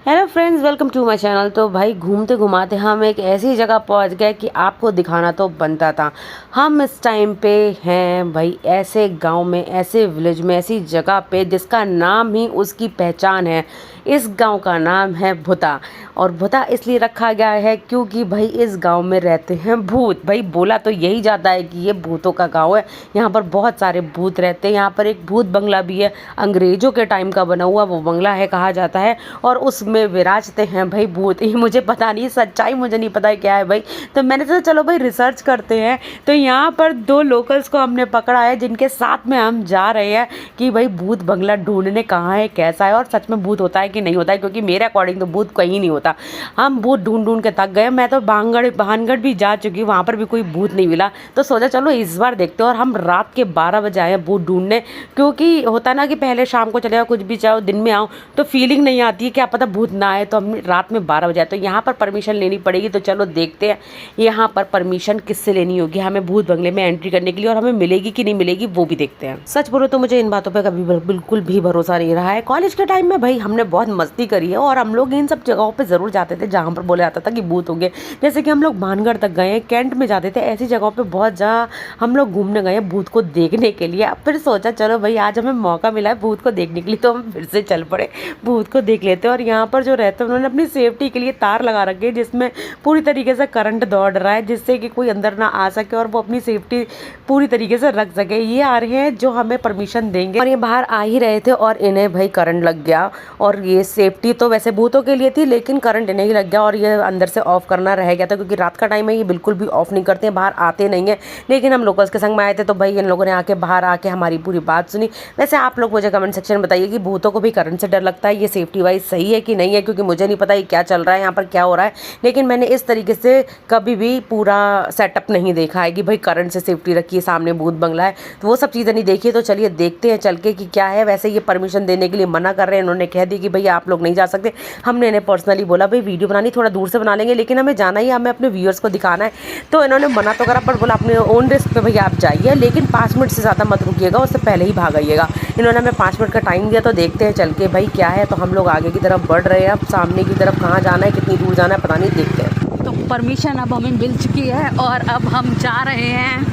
Hello friends, welcome to my channel. तो भाई घूमते घुमाते हम एक ऐसी जगह पहुंच गए कि आपको दिखाना तो बनता था। हम इस टाइम पे हैं भाई ऐसे गांव में, ऐसे विलेज में, ऐसी जगह पे जिसका नाम ही उसकी पहचान है। इस गांव का नाम है भुता। और भुता इसलिए रखा गया है क्योंकि भाई इस गांव में रहते हैं भूत। भाई बोला तो यही जाता है कि ये भूतों का गांव है। यहाँ पर बहुत सारे भूत रहते हैं। यहाँ पर एक भूत बंगला भी है, अंग्रेजों के टाइम का बना हुआ वो बंगला है कहा जाता है। और उसमें विराजते हैं भाई भूत। ये मुझे पता नहीं, सच्चाई मुझे नहीं पता है क्या है भाई। तो मैंने सोचा चलो भाई रिसर्च करते हैं। तो यहाँ पर दो लोकल्स को हमने पकड़ा है जिनके साथ में हम जा रहे हैं कि भाई भूत बंगला ढूंढने कहाँ है, कैसा है और सच में भूत होता है कि नहीं होता है। क्योंकि मेरे अकॉर्डिंग तो भूत कहीं नहीं होता। हम भूत ढूंढ ढूंढ के थक गए। मैं तो भानगढ़ भी जा चुकी, वहाँ पर भी कोई भूत नहीं मिला। तो सोचा चलो इस बार देखते हैं। और हम रात के 12 बजे आए भूत ढूंढने, क्योंकि होता ना कि पहले शाम को चले जाओ, कुछ भी चाहो, दिन में आओ तो फीलिंग नहीं आती है, क्या पता भूत ना आए। तो हम रात में 12 बजे आए। तो यहाँ पर परमिशन लेनी पड़ेगी। तो चलो देखते हैं यहाँ पर परमिशन किससे लेनी होगी हमें भूत बंगले में एंट्री करने के लिए, और हमें मिलेगी कि नहीं मिलेगी वो भी देखते हैं। सच बोलो तो मुझे इन बातों पर कभी बिल्कुल भी भरोसा नहीं रहा है। कॉलेज के टाइम में भाई हमने बहुत मस्ती करी है और हम लोग इन सब जगहों पर जरूर जाते थे जहाँ पर बोला जाता था कि भूत होंगे। जैसे कि हम लोग भानगढ़ तक गए, कैंट में जाते थे, ऐसी जगहों पर बहुत जहाँ हम लोग घूमने गए भूत को देखने के लिए। अब फिर सोचा चलो भाई आज हमें मौका मिला है भूत को देखने के लिए, तो हम फिर से चल पड़े, भूत को देख लेते हैं। और यहाँ पर जो रहते हैं उन्होंने अपनी सेफ्टी के लिए तार लगा रखे हैं जिसमें पूरी तरीके से करंट दौड़ रहा है, जिससे कि कोई अंदर ना आ सके और वो अपनी सेफ्टी पूरी तरीके से रख सके। ये आ रहे हैं जो हमें परमिशन देंगे और ये बाहर आ ही रहे थे और इन्हें भाई करंट लग गया। और ये सेफ्टी तो वैसे भूतों के लिए थी लेकिन करंट इन्हें ही लग गया और ये अंदर से ऑफ करना रह गया था, क्योंकि रात का टाइम है, ये बिल्कुल भी ऑफ नहीं करते हैं, बाहर आते नहीं है। लेकिन हम लोकल्स के संग में आए थे तो भाई इन लोगों ने आके बाहर आके हमारी पूरी बात सुनी। वैसे आप लोग मुझे कमेंट सेक्शन में बताइए कि भूतों को भी करंट से डर लगता है, ये सेफ्टी वाइज सही है कि नहीं है, क्योंकि मुझे नहीं पता ये क्या चल रहा है यहाँ पर, क्या हो रहा है। लेकिन मैंने इस तरीके से कभी भी पूरा सेटअप नहीं देखा है कि भाई करंट से सेफ्टी रखिए, सामने भूत बंगला है, तो वो सब चीज़ें नहीं देखी है। तो चलिए देखते हैं चल के कि क्या है। वैसे ये परमिशन देने के लिए मना कर रहे हैं, इन्होंने कह दी कि भैया आप लोग नहीं जा सकते। हमने इन्हें पर्सनली बोला भाई वीडियो बनानी थोड़ा दूर से बना लेंगे लेकिन हमें जाना ही, हमें अपने व्यूअर्स को दिखाना है। तो इन्होंने मना तो करा पर बोला अपने ओन रिस्क पे भैया आप जाइए, लेकिन 5 मिनट से ज़्यादा मत रुकिएगा, उससे पहले ही भाग आइएगा। इन्होंने हमें 5 मिनट का टाइम दिया। तो देखते हैं चल के भाई क्या है। तो हम लोग आगे की तरफ बढ़ रहे हैं, अब सामने की तरफ कहाँ जाना है, कितनी दूर जाना है पता नहीं, देखते हैं। तो परमिशन अब हमें मिल चुकी है और अब हम जा रहे हैं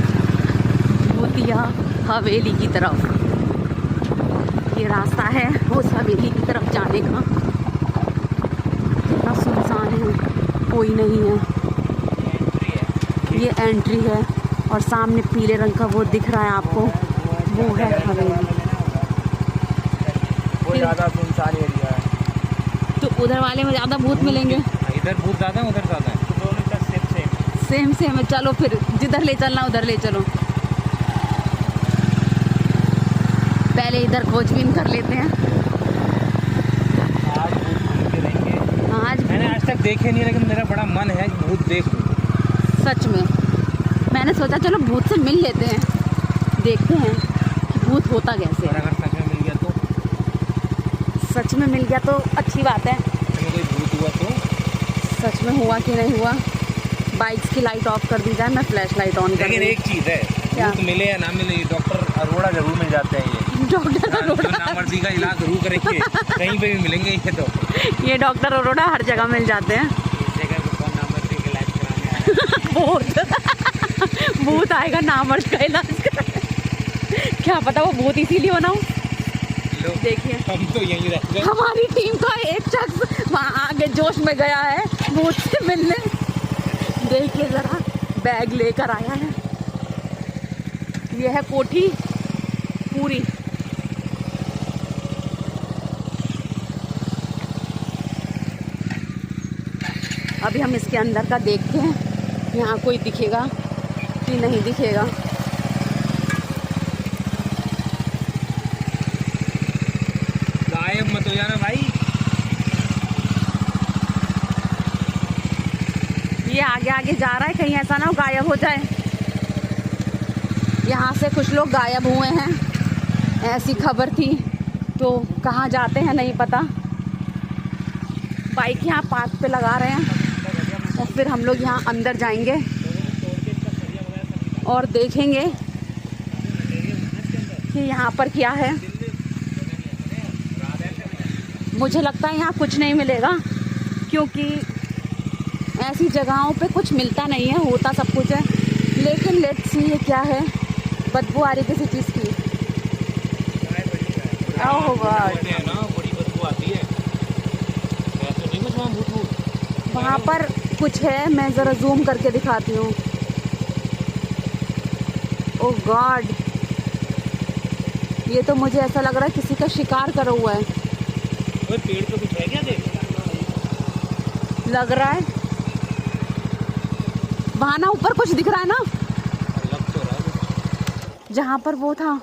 भूतिया हवेली की तरफ। ये रास्ता है उस हवेली की तरफ जाने का। कितना सुनसान है, कोई नहीं है। ये एंट्री है और सामने पीले रंग का वो दिख रहा है आपको, वो है हवेली। ज़्यादा सुनसान एरिया है। तो उधर वाले में ज़्यादा भूत मिलेंगे, इधर भूत ज़्यादा है उधर ज़्यादा है, तो दोनों का सेम सेम है। चलो फिर जिधर ले चलना उधर ले चलो। पहले इधर खोजबीन कर लेते हैं। आज भूत के रहेंगे। आज मैंने आज तक देखे नहीं, लेकिन मेरा बड़ा मन है कि भूत देख लूं। सच में मैंने सोचा चलो भूत से मिल लेते हैं, देखते हैं कि भूत होता कैसे है। अगर सच में मिल गया तो, सच में मिल गया तो अच्छी बात है। अगर कोई भूत हुआ तो सच में हुआ कि नहीं हुआ। बाइक्स की लाइट ऑफ कर दी जाए, मैं फ्लैश लाइट ऑन कर लेकिन दूँ। एक चीज़ है, क्या? भूत मिले या ना मिले डॉक्टर अरोड़ा जरूर मिल जाते हैं। ये डॉक्टर अरोड़ा, नामर्दी का इलाज जरूर करेंगे, कहीं पे भी मिलेंगे ये तो। ये डॉक्टर अरोड़ा हर जगह मिल जाते हैं। इस जगह पे कौन नामर्दी का इलाज कराने आया है? भूत आएगा नामर्द का इलाज कराने। क्या पता वो भूत इसीलिए बनाऊं। देखिए हम तो यहीं रहते हैं। हमारी टीम का एक शख्स वहाँ आगे जोश में गया है भूत से मिलने। देखिए जरा बैग लेकर आया है। ये है कोठी पूरी। अभी हम इसके अंदर का देखते हैं, यहाँ कोई दिखेगा कि नहीं दिखेगा। गायब मत हो जाना भाई। ये आगे आगे जा रहा है, कहीं ऐसा ना हो गायब हो जाए। यहाँ से कुछ लोग गायब हुए हैं, ऐसी खबर थी। तो कहाँ जाते हैं नहीं पता। बाइक यहाँ पार्क पे लगा रहे हैं और फिर हम लोग यहाँ अंदर जाएंगे और देखेंगे कि यहाँ पर क्या है। मुझे लगता है यहाँ कुछ नहीं मिलेगा, क्योंकि ऐसी जगहों पे कुछ मिलता नहीं है, होता सब कुछ है। लेकिन लेट्स सी ये क्या है, बदबू आ रही किसी चीज़ की। ओह गॉड, बड़ी बदबू आती है। वैसे नहीं कुछ वहाँ भूत वहाँ पर कुछ है, मैं ज़रा जूम करके दिखाती हूँ। ओह गॉड, ये तो मुझे ऐसा लग रहा है किसी का शिकार करा हुआ है। ओए पेड़ पे कुछ है क्या? देख लग रहा है वहाँ ना ऊपर कुछ दिख रहा है ना, लग तो रहा है कुछ। जहाँ पर वो था।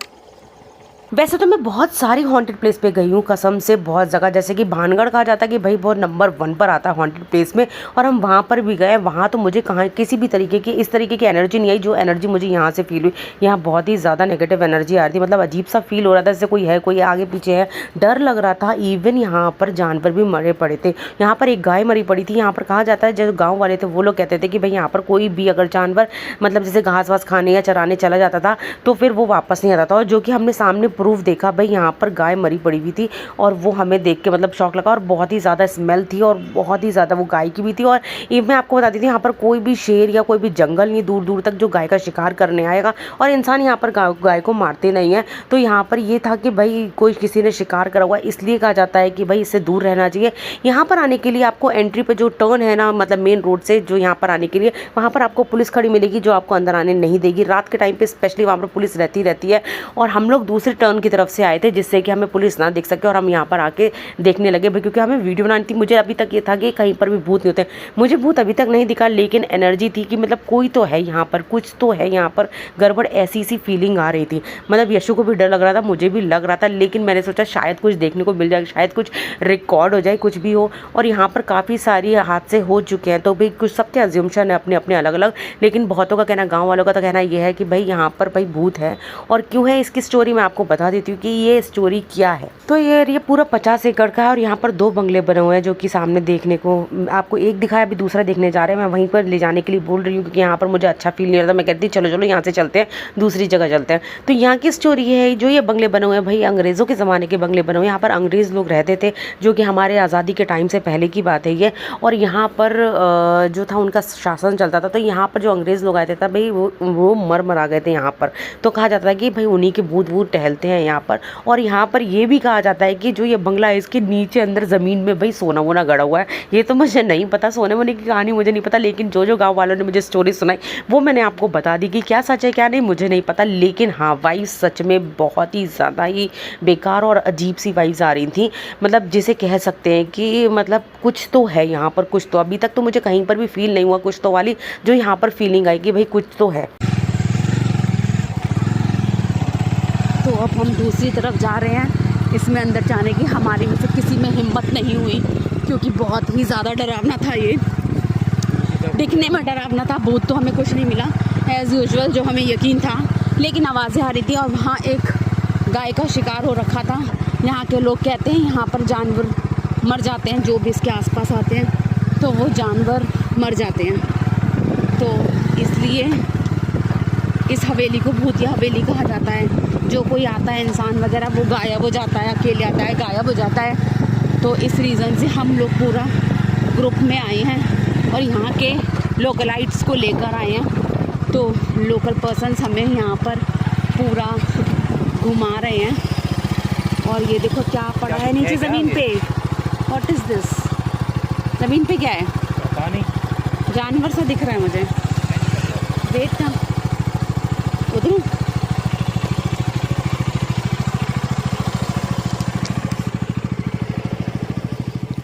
वैसे तो मैं बहुत सारी हॉन्टेड प्लेस पे गई हूँ कसम से, बहुत जगह, जैसे कि भानगढ़ कहा जाता है कि भाई बहुत नंबर 1 पर आता है हॉन्टेड प्लेस में, और हम वहाँ पर भी गए। वहाँ तो मुझे कहाँ किसी भी तरीके की इस तरीके की एनर्जी नहीं आई जो एनर्जी मुझे यहाँ से फील हुई। यहाँ बहुत ही ज़्यादा नेगेटिव एनर्जी आ रही थी, मतलब अजीब सा फील हो रहा था जैसे कोई है आगे पीछे है, डर लग रहा था। इवन यहाँ पर जानवर भी मरे पड़े थे। यहाँ पर एक गाय मरी पड़ी थी। यहाँ पर कहा जाता है जो गाँव वाले थे वो लोग कहते थे कि भाई यहाँ पर कोई भी अगर जानवर मतलब जैसे घास वास खाने या चराने चला जाता था तो फिर वो वापस नहीं आता था, और जो कि हमने सामने प्रूफ देखा। भाई यहाँ पर गाय मरी पड़ी हुई थी और वो हमें देख के मतलब शौक लगा, और बहुत ही ज़्यादा स्मेल थी और बहुत ही ज़्यादा वो गाय की भी थी। और ये मैं आपको बता दी थी, यहाँ पर कोई भी शेर या कोई भी जंगल नहीं दूर दूर तक जो गाय का शिकार करने आएगा, और इंसान यहाँ पर गाय को मारते नहीं है। तो यहाँ पर ये था कि भाई कोई किसी ने शिकार करा हुआ, इसलिए कहा जाता है कि भाई इससे दूर रहना चाहिए। यहाँ पर आने के लिए आपको एंट्री पे जो टर्न है ना, मतलब मेन रोड से जो यहाँ पर आने के लिए, वहाँ पर आपको पुलिस खड़ी मिलेगी जो आपको अंदर आने नहीं देगी। रात के टाइम पे स्पेशली वहाँ पर पुलिस रहती है। और हम लोग दूसरे टर्न की तरफ से आए थे जिससे कि हमें पुलिस ना देख सके, और हम यहाँ पर आके देखने लगे भाई, क्योंकि हमें वीडियो बनानी थी। मुझे अभी तक ये था कि कहीं पर भी भूत नहीं होते, मुझे भूत अभी तक नहीं दिखा, लेकिन एनर्जी थी कि मतलब कोई तो है यहाँ पर, कुछ तो है यहाँ पर गड़बड़, ऐसी सी फीलिंग आ रही थी। मतलब यशु को भी डर लग रहा था, मुझे भी लग रहा था, लेकिन मैंने सोचा शायद कुछ देखने को मिल जाए, शायद कुछ रिकॉर्ड हो जाए, कुछ भी हो। और यहाँ पर काफ़ी सारी हादसे हो चुके हैं, तो भाई कुछ सबके अज्यूमशन है अपने अपने अलग अलग, लेकिन बहुतों का कहना, गाँव वालों का तो कहना ये है कि भाई यहाँ पर भाई भूत है। और क्यों है इसकी स्टोरी मैं आपको बता देती हूँ कि ये स्टोरी क्या है। तो ये पूरा 50 एकड़ का है, और यहाँ पर 2 बंगले बने हुए हैं जो कि सामने देखने को आपको एक दिखाया, अभी दूसरा देखने जा रहे हैं। मैं वहीं पर ले जाने के लिए बोल रही हूँ क्योंकि यहाँ पर मुझे अच्छा फील नहीं रहा था। मैं कहती चलो यहाँ से चलते हैं, दूसरी जगह चलते हैं। तो यहाँ की स्टोरी है, जो ये बंगले बने हुए हैं भाई अंग्रेज़ों के ज़माने के बंगले बने हुए हैं। यहाँ पर अंग्रेज़ लोग रहते थे, जो कि हमारे आज़ादी के टाइम से पहले की बात है ये। और यहाँ पर जो था उनका शासन चलता था, तो यहाँ पर जो अंग्रेज़ लोग आए थे भाई वो मर आ गए थे यहाँ पर। तो कहा जाता है कि भाई उन्हीं के भूत वूत टहलते हैं यहाँ पर। और यहाँ पर ये भी कहा जाता है कि जो ये बंगला है इसके नीचे अंदर ज़मीन में भाई सोना वोना गड़ा हुआ है। ये तो मुझे नहीं पता, सोने वोने की कहानी मुझे नहीं पता, लेकिन जो गाँव वालों ने मुझे स्टोरी सुनाई वो मैंने आपको बता दी कि क्या सच है क्या नहीं मुझे नहीं पता। लेकिन हाँ, वाइब्स सच में बहुत ही ज़्यादा ही बेकार और अजीब सी वाइब्स आ रही थी। मतलब जिसे कह सकते हैं कि मतलब कुछ तो है यहाँ पर, कुछ तो। अभी तक तो मुझे कहीं पर भी फील नहीं हुआ कुछ तो वाली, जो यहाँ पर फीलिंग आई कि भाई कुछ तो है। तो अब हम दूसरी तरफ जा रहे हैं। इसमें अंदर जाने की हमारी में से किसी में हिम्मत नहीं हुई, क्योंकि बहुत ही ज़्यादा डरावना था ये। दिखने में डरावना था, भूत तो हमें कुछ नहीं मिला एज़ यूजुअल जो हमें यकीन था, लेकिन आवाज़ें आ रही थी और वहाँ एक गाय का शिकार हो रखा था। यहाँ के लोग कहते हैं यहाँ पर जानवर मर जाते हैं, जो भी इसके आसपास आते हैं तो वो जानवर मर जाते हैं। तो इसलिए इस हवेली को भूतिया हवेली कहा जाता है। जो कोई आता है इंसान वगैरह वो गायब हो जाता है, अकेले आता है गायब हो जाता है। तो इस रीज़न से हम लोग पूरा ग्रुप में आए हैं और यहाँ के लोकलाइट्स को लेकर आए हैं। तो लोकल पर्सन्स हमें यहाँ पर पूरा घुमा रहे हैं। और ये देखो क्या पड़ा है नीचे ज़मीन पे, व्हाट इज़ दिस? ज़मीन पे क्या है पता नहीं, जानवर सा दिख रहा है मुझे। देख ना उधर,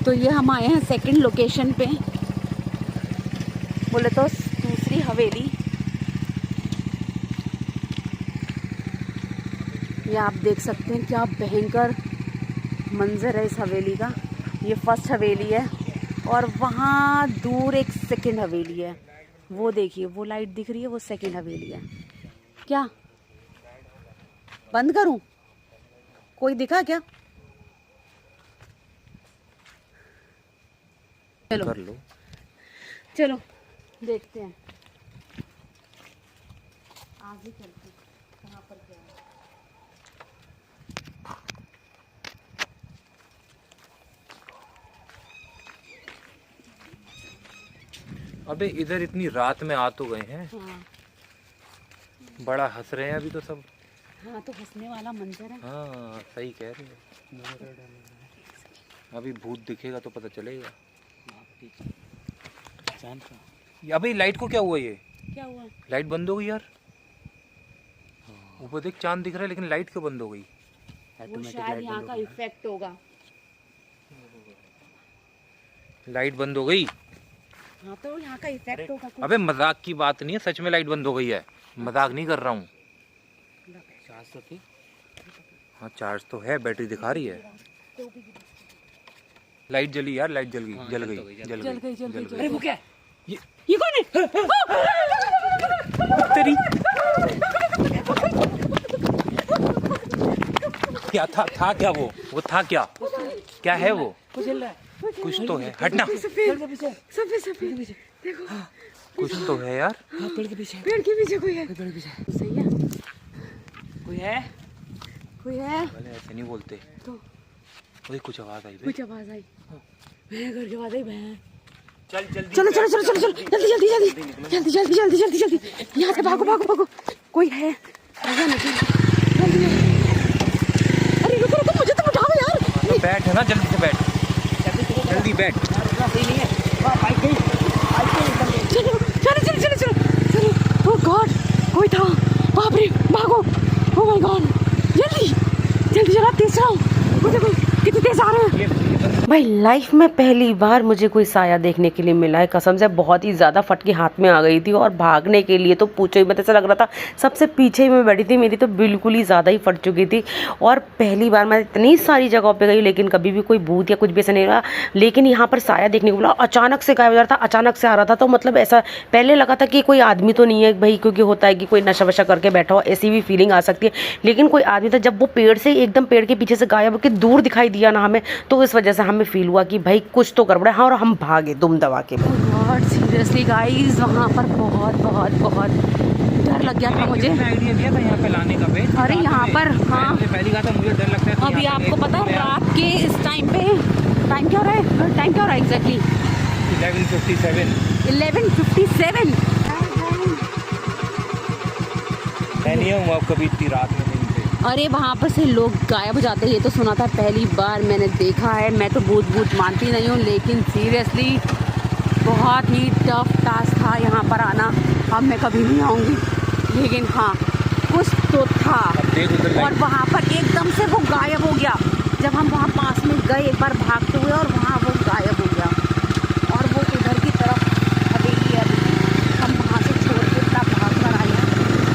तो ये हम आए हैं सेकंड लोकेशन पे, बोले तो दूसरी हवेली। ये आप देख सकते हैं क्या भयंकर मंजर है इस हवेली का। ये फर्स्ट हवेली है और वहाँ दूर एक सेकंड हवेली है, वो देखिए वो लाइट दिख रही है, वो सेकंड हवेली है। क्या बंद करूं? कोई दिखा क्या? चलो कर लो। चलो देखते हैं, आगे चलते हैं कहाँ पर क्या है। अबे इधर इतनी रात में आ तो गए हैं, हाँ बड़ा हंस रहे हैं अभी तो सब। हाँ, तो हंसने वाला मंजर है। हाँ सही कह रहे हो, अभी भूत दिखेगा तो पता चलेगा। अबे लाइट को क्या हुआ, ये क्या हुआ? लाइट बंद हो गई यार। ऊपर देख चांद दिख रहा है लेकिन लाइट क्यों बंद हो गई? वो शायद यहाँ का इफेक्ट होगा। लाइट बंद हो गई। हाँ, तो यहाँ का इफेक्ट होगा कुछ। अबे मजाक की बात नहीं है, सच में लाइट बंद हो गई है, मजाक नहीं कर रहा हूँ। हाँ चार्ज तो है, बैटरी दिखा रही है। लाइट जली यार, लाइट जल गई, जल गई, जल गई, जल गई। अरे वो क्या? ये कौन है? तेरी क्या था क्या वो था क्या? क्या है वो? कुछ तो है, हटना। सफेद सफेद देखो, कुछ तो है यार। पेड़ के पीछे कोई है। सही है, कोई है। ऐसे नहीं बोलते तो कुछ आवाज आई, कुछ आवाज आई, घर की आवाज आई। चल चलो जल्दी यहाँ से भागो। कोई है, अरे रुको मुझे तो उठाओ यार। बैठ है ना, जल्दी से बैठ, जल्दी बैठ। चलो। ओह गॉड, कोई था, बाप रे, भागो। ओह माय गॉड, जल्दी जरा तेज चलाओ। कितने तेज आ रहे हैं भाई। लाइफ में पहली बार मुझे कोई साया देखने के लिए मिला है, कसम से। बहुत ही ज़्यादा फटकी हाथ में आ गई थी और भागने के लिए तो पूछो ही मत, ऐसा लग रहा था सबसे पीछे ही मैं बैठी थी, मेरी तो बिल्कुल ही ज़्यादा ही फट चुकी थी। और पहली बार मैं इतनी सारी जगहों पे गई लेकिन कभी भी कोई भूत या कुछ भी ऐसा नहीं रहा, लेकिन यहाँ पर साया देखने को मिला। अचानक से गायब हो जा रहा था, अचानक से आ रहा था, तो मतलब ऐसा पहले लगा था कि कोई आदमी तो नहीं है भाई, क्योंकि होता है कि कोई नशा वशा करके बैठा हो, ऐसी भी फीलिंग आ सकती है, लेकिन कोई आदमी था। जब वो पेड़ से एकदम पेड़ के पीछे से गायब होकर दूर दिखाई दिया ना हमें, तो इस वजह से हमें फील हुआ कि भाई कुछ तो गड़बड़ है। हाँ, और हम भागे दुम दबा के। गॉड सीरियसली गाइस, वहाँ पर बहुत डर लग गया था मुझे। आइडिया दिया था यहाँ पे लाने का बे। अरे यहाँ पर, हाँ पहली कहा था मुझे डर लगता है। अभी आपको पता है रात के इस टाइम पे टाइम क्या हो रहा है एग्जैक्टली 11:57। मैं नहीं हूँ अब कभी इतनी रात में नहीं थे। अरे वहाँ पर से लोग गायब हो जाते हैं, ये तो सुना था, पहली बार मैंने देखा है। मैं तो भूत मानती नहीं हूँ, लेकिन सीरियसली बहुत ही टफ टास्क था यहाँ पर आना। अब मैं कभी नहीं आऊँगी, लेकिन हाँ कुछ तो था। और वहाँ पर एकदम से वो गायब हो गया। जब हम वहाँ पास में गए एक बार भागते हुए, और वहाँ वो गायब हो गया। और वो इधर की तरफ हवेली है, हम वहाँ से छोड़ के इतना भाग कर आए हैं,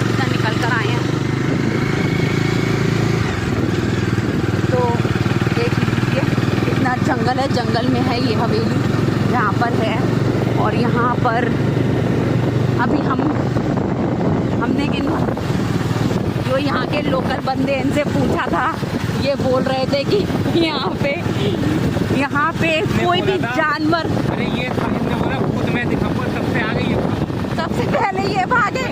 इतना निकल कर आए हैं। तो देख लीजिए कितना जंगल है, जंगल में है ये हवेली, यहाँ पर है। और यहाँ पर अभी हमने जो यहाँ के लोकल बंदे, इनसे पूछा था, ये बोल रहे थे कि यहाँ पे कोई भी जानवर, अरे ये बोला भूत मैं दिखाऊंगा, सबसे आगे ये सबसे पहले ये भागे।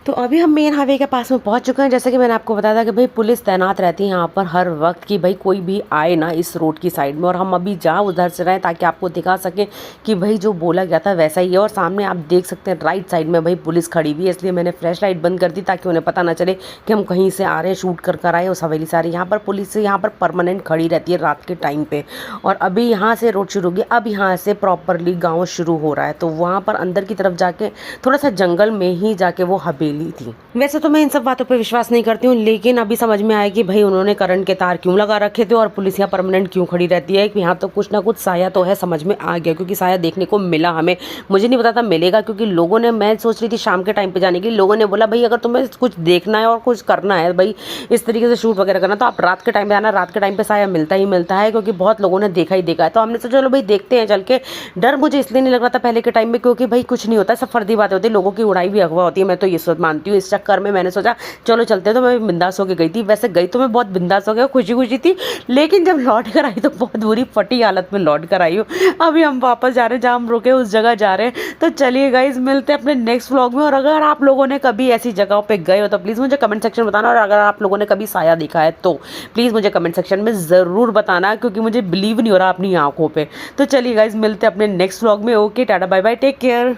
तो अभी हम मेन हाईवे के पास में पहुंच चुके हैं। जैसे कि मैंने आपको बताया था कि भाई पुलिस तैनात रहती है यहाँ पर हर वक्त, कि भाई कोई भी आए ना इस रोड की साइड में। और हम अभी जहाँ उधर से रहे ताकि आपको दिखा सकें कि भाई जो बोला गया था वैसा ही है। और सामने आप देख सकते हैं राइट साइड में भाई पुलिस खड़ी हुई है, इसलिए मैंने फ्लैश लाइट बंद कर दी ताकि उन्हें पता ना चले कि हम कहीं से आ रहे हैं, शूट कर आए उस हवेली से आ रहे हैं। यहाँ पर पुलिस यहाँ पर परमानेंट खड़ी रहती है रात के टाइम पर। और अभी यहाँ से रोड शुरू होगी, अब यहाँ से प्रॉपरली गाँव शुरू हो रहा है। तो वहाँ पर अंदर की तरफ जाके थोड़ा सा जंगल में ही जाके वो हवेली थी। वैसे तो मैं इन सब बातों पे विश्वास नहीं करती हूँ, लेकिन अभी समझ में आया कि भाई उन्होंने करंट के तार क्यों लगा रखे थे और पुलिस यहाँ परमानेंट क्यों खड़ी रहती है। कि यहाँ तो कुछ ना कुछ साया तो है, समझ में आ गया, क्योंकि साया देखने को मिला हमें। मुझे नहीं पता था मिलेगा, क्योंकि लोगों ने, मैं सोच रही थी शाम के टाइम पे जाने की, लोगों ने बोला भाई अगर तुम्हें कुछ देखना है और कुछ करना है भाई इस तरीके से शूट वगैरह करना, तो आप रात के टाइम पे आना, रात के टाइम पे साया मिलता ही मिलता है, क्योंकि बहुत लोगों ने देखा ही देखा है। तो हमने सोचा चलो भाई देखते हैं चल के। डर मुझे इसलिए नहीं लग रहा था पहले के टाइम में, क्योंकि भाई कुछ नहीं होता, सब फर्जी बातें होती है, लोगों की उड़ाई भी अगवा होती है, मैं तो ये सोच मानती हूँ। इस चक्कर में मैंने सोचा चलो चलते हैं, तो मैं बिंदास होके गई थी। वैसे गई तो मैं बहुत बिंदास हो गया, खुशी थी, लेकिन जब लौट कर आई तो बहुत बुरी फटी हालत में लौट कर आई हूँ। अभी हम वापस जा रहे हैं, जहाँ हम रुके उस जगह जा रहे हैं। तो चलिए गाइज, मिलते हैं अपने नेक्स्ट व्लॉग में। और अगर आप लोगों ने कभी ऐसी जगहों पे गए हो तो प्लीज़ मुझे कमेंट सेक्शन में बताना, और अगर आप लोगों ने कभी साया देखा है तो प्लीज़ मुझे कमेंट सेक्शन में ज़रूर बताना, क्योंकि मुझे बिलीव नहीं हो रहा अपनी आंखों पे। तो चलिए गाइज, मिलते हैं अपने नेक्स्ट व्लॉग में। Okay, tata bye bye, take care.